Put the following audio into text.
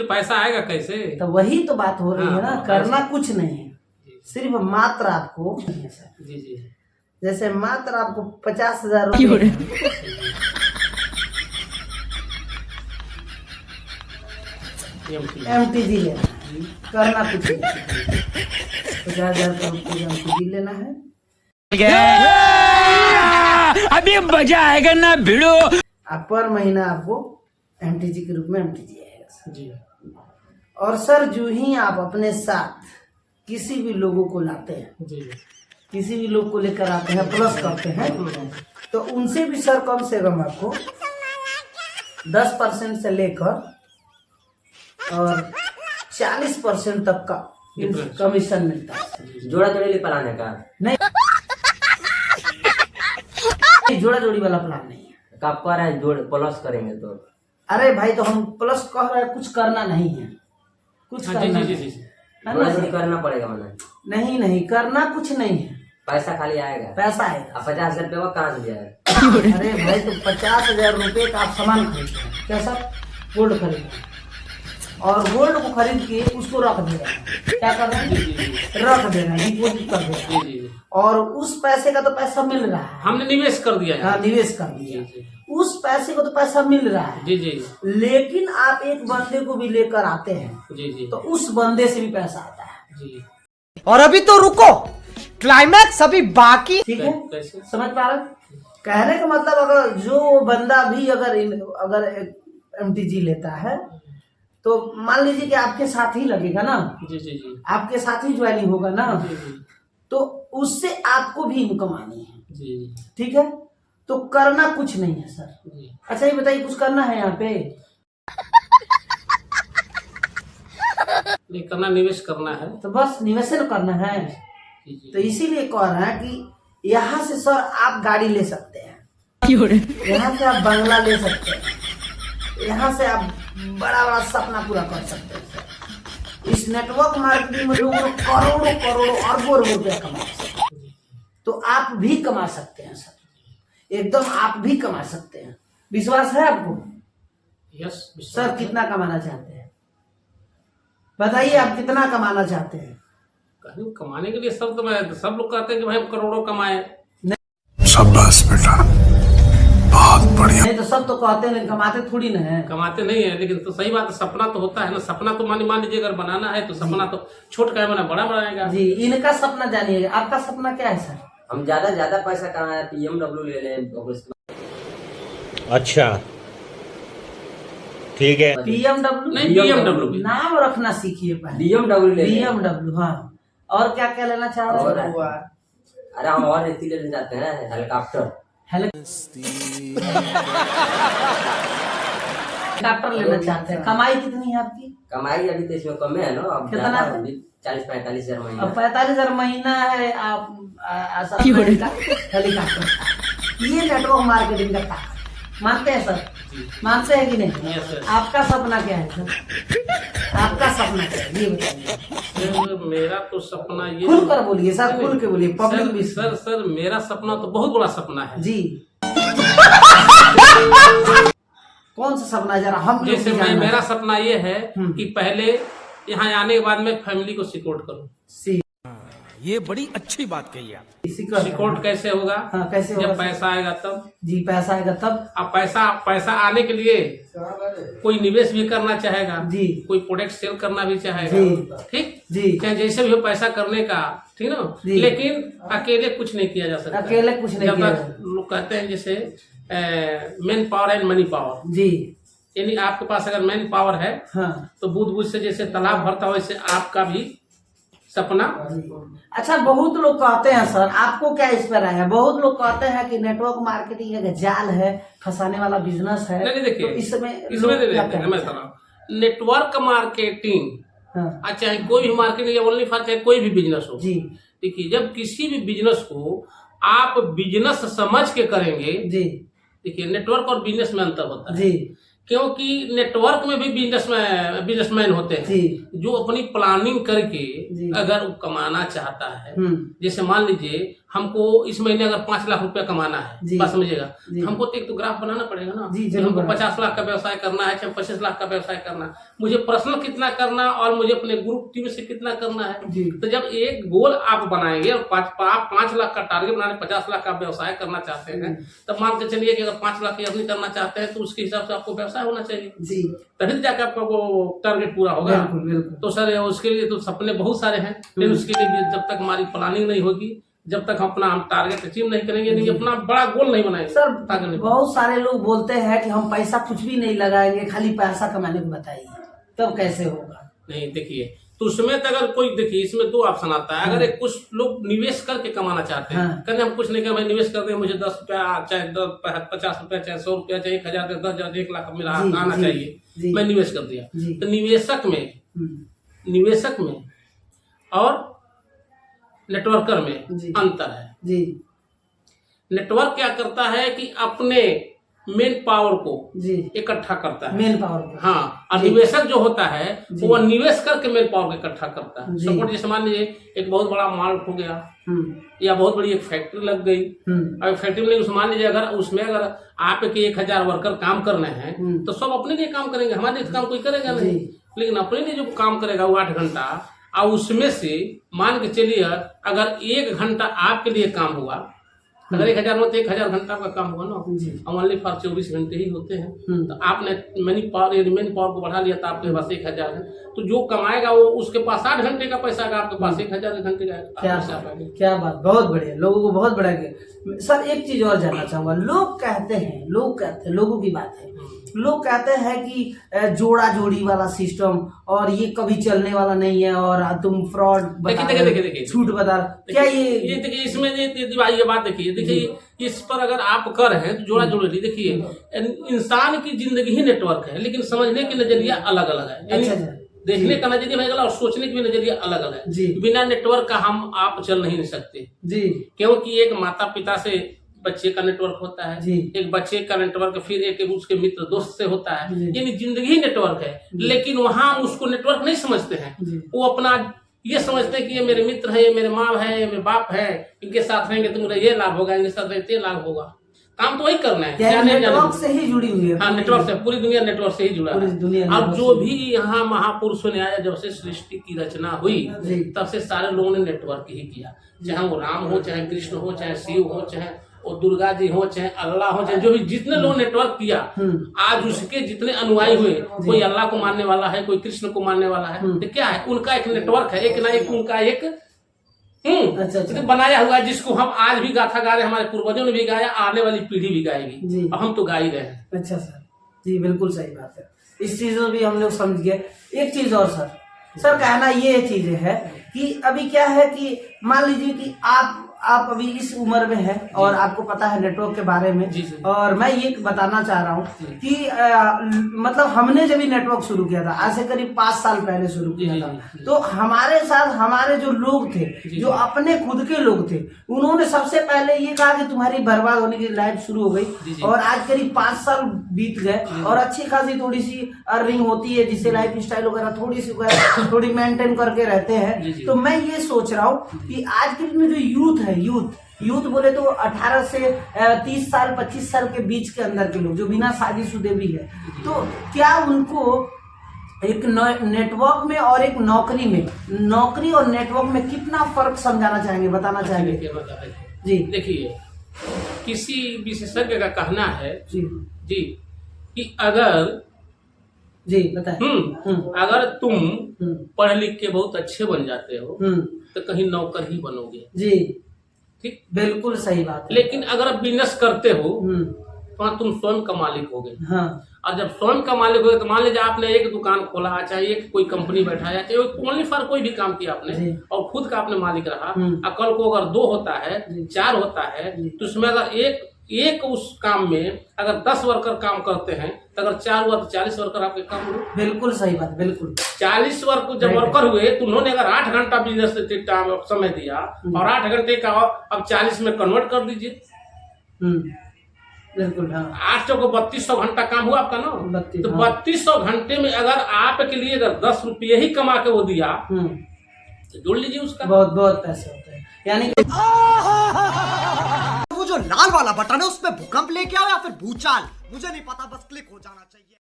पैसा आएगा कैसे? तो वही तो बात हो रही है ना, हाँ, करना कुछ नहीं है, सिर्फ मात्र आपको जी जी जैसे मात्र आपको 50,000 रुपये MTG लेना है, करना कुछ नहीं, 50,000 रुपये MTG लेना है। अभी मजा आएगा ना भिड़ो। आप पर महीना आपको MTG के रूप में MTG आएगा सर। जी और सर जो ही आप अपने साथ किसी भी लोगों को लाते हैं, जी किसी भी लोग को लेकर आते हैं, प्लस करते हैं, तो उनसे भी सर कम से कम आपको 10% से लेकर और 40% तक का कमीशन मिलता है। जोड़ा जोड़ी ले पलाने का नहीं, जोड़ा जोड़ी वाला प्लान नहीं है। आप कह रहे हैं जोड़ प्लस करेंगे तो? अरे भाई तो हम प्लस कह रहे हैं, कुछ करना नहीं है, कुछ करना जी नहीं जी है। जी है जोड़ा ना जोड़ी सर? करना पड़ेगा मैंने। नहीं करना कुछ नहीं है, पैसा खाली आएगा, पैसा आएगा। 50,000 रुपये का कहाँ से जाएगा? अरे भाई तो 50,000 रुपये का आप सामान खरीदते हैं, क्या सर? गोल्ड खरीदते हैं, और गोल्ड को खरीद के उसको रख दे रहे हैं, क्या कर रहे हैं? रख दे रहे हैं, डिपोजिट कर दे रहे हैं, जी और उस पैसे का तो पैसा मिल रहा है, हमने निवेश कर दिया है। हाँ निवेश कर दिया, उस पैसे को तो पैसा मिल रहा है। जी जी लेकिन आप एक बंदे को भी लेकर आते हैं जी जी तो उस बंदे से भी पैसा आता है। जी और अभी तो रुको, क्लाइमैक्स अभी बाकी। ठीक है, कैसे? समझ पा रहे? कहने का मतलब अगर जो बंदा भी अगर MTG लेता है तो मान लीजिए कि आपके साथ ही लगेगा ना, जी जी जी आपके साथ ही ज्वाइनिंग होगा ना, जी जी तो उससे आपको भी इनकम आनी है। जी ठीक है, तो करना कुछ नहीं है सर। जी अच्छा ये बताइए, कुछ करना है यहाँ पे? ये करना, निवेश करना है। तो बस निवेशन करना है। जी जी तो इसीलिए कह रहा है कि यहाँ से सर आप गाड़ी ले सकते हैं, यहाँ से आप बंगला ले सकते हैं, यहाँ से आप बड़ा बड़ा सपना पूरा कर सकते हैं सर। इस नेटवर्क मार्केटिंग में लोग करोड़ों करोड़ों अरबों रुपया कमा सकते हैं, तो आप भी कमा सकते हैं सर, एकदम आप भी कमा सकते हैं। विश्वास है आपको? यस सर कितना कमाना चाहते हैं बताइए, आप कितना कमाना चाहते हैं? कहीं कमाने के लिए सब लोग कहते हैं कि भाई हम करोड़ों कमाए। शाबाश बेटा, बहुत बढ़िया। नहीं तो सब तो कहते हैं, कमाते थोड़ी ना है। कमाते नहीं है, लेकिन तो सही बात है, सपना तो होता है ना। सपना तो मान लीजिए अगर बनाना है तो सपना तो छोट का बना, बड़ा बनाएगा। जी, इनका सपना जानिएगा, आपका सपना क्या है सर? हम ज्यादा पैसा कमाए, BMW ले लें और उसके अच्छा ठीक है। BMW नहीं, BMW नाम रखना सीखिए पहले। BMW ले लें। BMW, हाँ। और क्या क्या लेना चाह रहे और हो? अरे हम और नीति लेने जाते हैं, हेलीकॉप्टर। हेलीकॉप्टर लेना चाहते हैं। कमाई कितनी है आपकी? कमाई अभी तो इसमें कम है ना, अब कितना ज्यादा है? 40-45 हजार महीना। अब 45,000 महीना है। आप हेलीकॉप्टर, ये नेटवर्क मार्केटिंग का ताकत मानते हैं सर? मानते हैं कि नहीं? Yes sir. आपका सपना क्या है सर? आपका सपना क्या है ये बताइए। मेरा तो सपना ये, खुल कर बोलिए सर, खुल के बोलिए, पब्लिक भी। सर मेरा सपना तो बहुत बड़ा सपना है जी कौन सा सपना है जरा हम लोग जैसे भी जानना मेरा चाहते सपना ये है कि पहले यहाँ आने के बाद मैं फैमिली को सपोर्ट करूँ। हैं। ये बड़ी अच्छी बात कही आप। सपोर्ट कैसे होगा? हाँ, कैसे होगा? जब पैसा आएगा तब। जी, पैसा आएगा तब। अब पैसा आने के लिए कोई निवेश भी करना चाहेगा जी, कोई प्रोडक्ट सेल करना भी चाहेगा, जी, ठीक जी, चाहे जैसे भी हो पैसा करने का, ठीक ना। जी। लेकिन अकेले कुछ नहीं किया जा सकता। अकेले कुछ नहीं जब किया तक लोग कहते हैं जैसे man power and money power, जी, यानी आपके पास अगर मैन पावर है हाँ। तो बूझ बूझ से जैसे तालाब भरता हो वैसे आपका भी सपना। अच्छा, बहुत लोग कहते हैं सर, आपको क्या इस पर आया? बहुत लोग कहते हैं कि नेटवर्क मार्केटिंग एक जाल है, फंसाने वाला बिजनेस है। नहीं देखिए, तो इसमें नेटवर्क मार्केटिंग, हाँ, चाहे कोई भी मार्केटिंग या ओनली फॉर चाहे कोई भी बिजनेस हो, जी, देखिए जब किसी भी बिजनेस को आप बिजनेस समझ के करेंगे, जी, देखिए नेटवर्क और बिजनेस में अंतर होता है। जी, क्योंकि नेटवर्क में भी बिजनेसमैन होते हैं जी, जो अपनी प्लानिंग करके जी, अगर वो कमाना चाहता है। हम्म, जैसे मान लीजिए हमको इस महीने अगर 5 लाख रुपया कमाना है, जी। बात समझिएगा, जी। हमको तो एक तो ग्राफ बनाना पड़ेगा ना जी, कि जरूर हमको बनाना। 50 लाख का व्यवसाय करना है, चाहे 25 लाख का व्यवसाय करना है, मुझे पर्सनल कितना करना और मुझे अपने ग्रुप टीम से कितना करना है। जी। तो जब एक गोल आप बनाएंगे और आप 5 लाख का टारगेट बनाने 50 लाख का व्यवसाय करना चाहते हैं, तब मान के चलिए कि अगर 5 लाख की अर्निंग करना चाहते हैं तो उसके हिसाब से आपको व्यवसाय होना चाहिए, जी तभी जाके आपका वो टारगेट पूरा होगा। बिल्कुल बिल्कुल। तो सर उसके लिए तो सपने बहुत सारे हैं, लेकिन उसके लिए भी जब तक हमारी प्लानिंग नहीं होगी, जब तक हम टारगेट अचीव नहीं करेंगे, नहीं अपना बड़ा गोल नहीं बनाएंगे सर, ताकि नहीं। बहुत सारे लोग बोलते हैं कि हम पैसा कुछ भी नहीं लगाएंगे, खाली पैसा कमाने को बताइए, तब कैसे होगा? नहीं, देखिए तो उसमें तो अगर कोई, देखिए इसमें 2 ऑप्शन आता है। अगर एक कुछ लोग निवेश करके कमाना चाहते हैं, कहते हैं हम कुछ नहीं कर, मैं निवेश कर दे, मुझे 10 रुपया चाहे 50 रुपया चाहे 100 रुपया चाहे 1000 10,000 1 लाख मेरा आना चाहिए, मैं निवेश कर दिया। तो निवेशक में और नेटवर्कर में अंतर है। जी। नेटवर्क क्या करता है कि अपने मेन पावर को जी इकट्ठा करता है, मेन पावर को। हाँ, और निवेशक जो होता है वो निवेश करके मेन पावर को इकट्ठा करता है। जी। सपोर्ट जैसे मान लीजिए एक बहुत बड़ा माल हो गया या बहुत बड़ी एक फैक्ट्री लग गई, और फैक्ट्री में उसमें मान लीजिए अगर उसमें अगर आपके 1000 वर्कर काम करने हैं तो सब अपने लिए काम करेंगे, हमारे लिए काम कोई करेगा नहीं, लेकिन अपने लिए जो काम करेगा वो 8 घंटा, और उसमें से मान के चलिए अगर 1 घंटा आपके लिए काम हुआ, अगर 1000 में तो 1000 घंटा का काम हुआ ना, और ओनली फॉर 24 घंटे ही होते हैं, तो आपने मेन पावर को बढ़ा लिया तो आपके पास 1000 है, तो जो कमाएगा वो उसके पास 8 घंटे का पैसा आएगा, आपके पास 1000 घंटे का। क्या बात, बहुत बढ़िया, लोगों को बहुत बढ़िया। सर एक चीज और जानना चाहूंगा, लोग कहते हैं, लोगों की बात है, लोग कहते हैं कि जोड़ा जोड़ी वाला सिस्टम और ये कभी चलने वाला नहीं है, और तुम फ्रॉड देखिए छूट बता, क्या ये देखिए इसमें ये बात देखिए इस पर अगर आप कर रहे हैं तो जोड़ा जोड़ी, देखिए इंसान की जिंदगी ही नेटवर्क है, लेकिन समझने की नजरिया अलग अलग है। अच्छा, देखने का नजरिया अलग और सोचने की भी नजरिया अलग अलग है। बिना नेटवर्क का हम आप चल नहीं सकते जी, क्योंकि एक माता पिता से बच्चे का नेटवर्क होता है, एक बच्चे का नेटवर्क फिर एक उसके मित्र दोस्त से होता है, यानी जिंदगी ही नेटवर्क है। लेकिन वहाँ उसको नेटवर्क नहीं समझते हैं, वो अपना ये समझते हैं कि ये मेरे मित्र है, ये मेरे माँ है, ये मेरे बाप है, इनके साथ रहेंगे तो मुझे ये लाभ होगा, इनके साथ रहते लाभ होगा। काम तो वही करना है, नेटवर्क से ही जुड़ी हुई है। हाँ, नेटवर्क से, पूरी दुनिया नेटवर्क से ही जुड़ा है। अब जो भी यहाँ महापुरुषों ने आया, जब से सृष्टि की रचना हुई तब से सारे लोगों ने नेटवर्क ही किया, चाहे वो राम हो, चाहे कृष्ण हो, चाहे शिव हो, चाहे वो दुर्गा जी हो, चाहे अल्लाह हो, चाहे जो भी जितने लोग नेटवर्क किया, आज उसके जितने अनुयायी हुए, कोई अल्लाह को मानने वाला है, कोई कृष्ण को मानने वाला है, तो क्या है उनका एक नेटवर्क है, एक ना एक उनका एक अच्छा बनाया हुआ है, जिसको हम आज भी गाथा गा रहे हैं, हमारे पूर्वजों ने भी गाया, आने वाली पीढ़ी भी गाएगी, और हम तो गा ही रहे हैं। अच्छा सर जी, बिल्कुल सही बात है, इस चीज में भी हम लोग समझ गए। एक चीज और सर कहना ये चीज है कि अभी क्या है कि मान लीजिए कि आप अभी इस उम्र में हैं और आपको पता है नेटवर्क के बारे में, और मैं ये बताना चाह रहा हूँ कि मतलब हमने जब नेटवर्क शुरू किया था, आज से करीब 5 साल पहले शुरू किया था, तो हमारे साथ हमारे जो लोग थे, जो अपने खुद के लोग थे, उन्होंने सबसे पहले ये कहा कि तुम्हारी बर्बाद होने की लाइफ शुरू हो गई, और आज करीब 5 साल बीत गए और अच्छी खासी थोड़ी सी अर्निंग होती है, जिससे लाइफ स्टाइल वगैरह थोड़ी मेंटेन करके रहते हैं। तो मैं ये सोच रहा हूँ कि आज के दिन में जो यूथ है, यूथ बोले तो 18 से 30 साल 25 साल के बीच के अंदर के लोग जो बिना शादीशुदे भी है, तो क्या उनको एक नेटवर्क में और एक नौकरी और नेटवर्क में कितना फर्क समझाना चाहेंगे, बताना चाहेंगे? जी देखिए, किसी विशेषज्ञ का कहना है जी कि अगर बताएं, अगर तुम पढ़ लिख के बहुत अच्छे बन जाते हो तो कहीं नौकर ही बनोगे जी, ठीक, बिल्कुल सही बात है। लेकिन अगर आप बिजनेस करते हो तो तुम स्वयं का मालिक होगे। और जब स्वयं का मालिक होगे तो मान लीजिए आपने एक दुकान खोला, चाहे एक कोई कंपनी बैठाया, चाहे ओनली फॉर कोई भी काम किया आपने और खुद का आपने मालिक रहा, और कल को अगर 2 होता है, 4 होता है, तो उसमें अगर एक उस काम में अगर 10 वर्कर काम करते हैं तो अगर 4 हुआ तो 40 वर्कर आपके काम हुए। बिल्कुल सही बात, बिल्कुल 40 जब वर्कर हुए तो उन्होंने अगर 8 घंटा बिजनेस समय दिया और 8 घंटे का अब 40 में कन्वर्ट कर दीजिए, बिल्कुल 800 को 3200 घंटा काम हुआ आपका ना, तो 3200 घंटे में अगर आपके लिए अगर 10 रुपये ही कमा के वो दिया तो जोड़ लीजिए उसका। बहुत बहुत पैसे होते हैं, यानी कि वो जो लाल वाला बटन है उसमें भूकंप लेके आओ या फिर भूचाल, मुझे नहीं पता, बस क्लिक हो जाना चाहिए।